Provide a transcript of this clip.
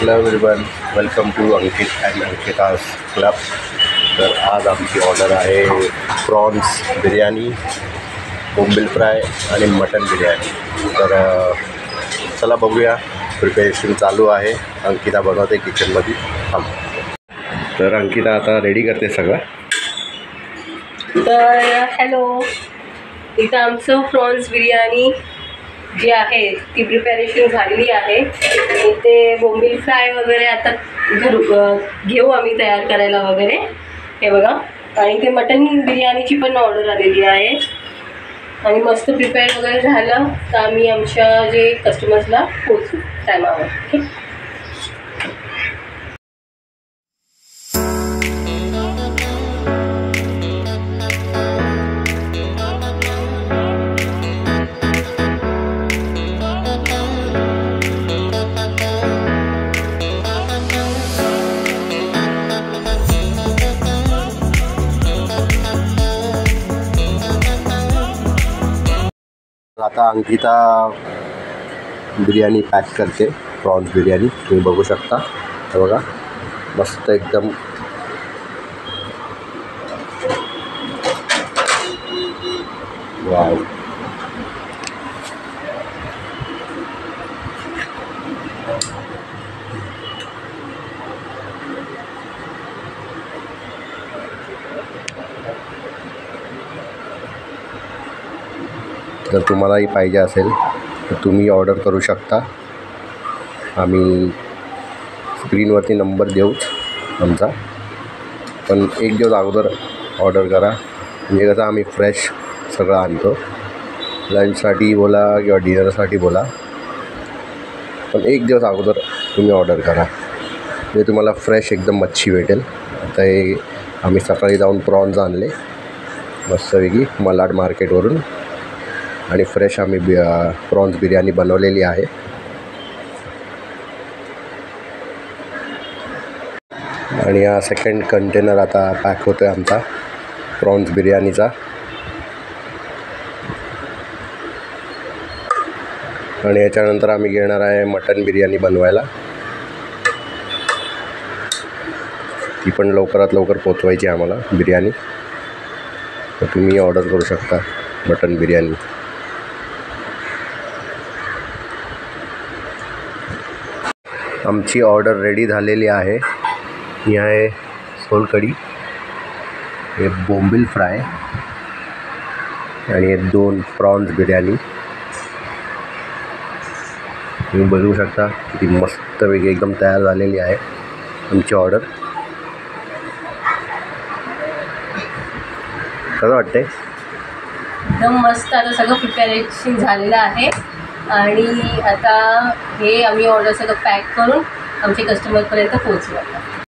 Hello everyone, welcome to Ankit and Ankita's club. तर आज आमची ऑर्डर आहे प्रॉन्स बिर्याणी, बोंबील फ्राय आणि मटन बिर्याणी। तर चला बघूया, प्रिपरेशन चालू आहे। अंकिता बनवते किचनमध्ये। थांब। तर अंकिता आता रेडी करते सगळं। तर हॅलो, इथं आमचं प्रॉन्स बिर्याणी जी आहे ती प्रिपरेशन झालेली आहे। इथे बोंबील फ्राय वगैरे आता घेऊ आम्ही तयार करायला वगैरे, हे बघा। आणि ते मटन बिर्याणीची पण ऑर्डर आलेली आहे आणि मस्त प्रिपेअर वगैरे झालं तर आम्ही आमच्या जे कस्टमर्सला पोचू टायमावर। ठीक, आता अंकिता बिर्याणी पॅक करते, प्रॉन्स बिर्याणी। तुम्ही बघू शकता, हे बघा, मस्त एकदम। वाव, जर तुम्हालाही पाहिजे असेल तर तुम्ही ऑर्डर करू शकता। आम्ही स्क्रीनवरती नंबर देऊच आमचा, पण एक दिवस अगोदर ऑर्डर करा, म्हणजे कसं आम्ही फ्रेश सगळं आणतो। लंचसाठी बोला किंवा डिनरसाठी बोला, पण एक दिवस अगोदर तुम्ही ऑर्डर करा, म्हणजे तुम्हाला फ्रेश एकदम मच्छी भेटेल। आता हे आम्ही सकाळी जाऊन प्रॉन्स आणले मस्तपैकी मलाड मार्केटवरून, आणि फ्रेश आम्ही प्रॉन्स बिर्याणी बनवलेली आहे। आणि हा सेकंड कंटेनर आता पॅक होतो आहे आमचा प्रॉन्स बिर्याणीचा। आणि याच्यानंतर आम्ही घेणार आहे मटन बिर्याणी बनवायला। ती पण लवकरात लवकर पोचवायची आम्हाला बिर्याणी, तर तुम्ही ऑर्डर करू शकता मटन बिर्याणी। आमची ऑर्डर रेडी झालेली आहे। ही आहे सोलकढी, हे बोंबील फ्राय आणि हे 2 प्रॉन्स बिर्याणी। तुम्ही बघू शकता किती मस्तपैकी एकदम तयार झालेली आहे आमची ऑर्डर। कसं वाटतंय? एकदम मस्त। आता सगळं प्रिपरेशन झालेलं आहे आणि आता हे आम्ही ऑर्डर सगळं पॅक करून आमच्या कस्टमरपर्यंत पोहोचवू।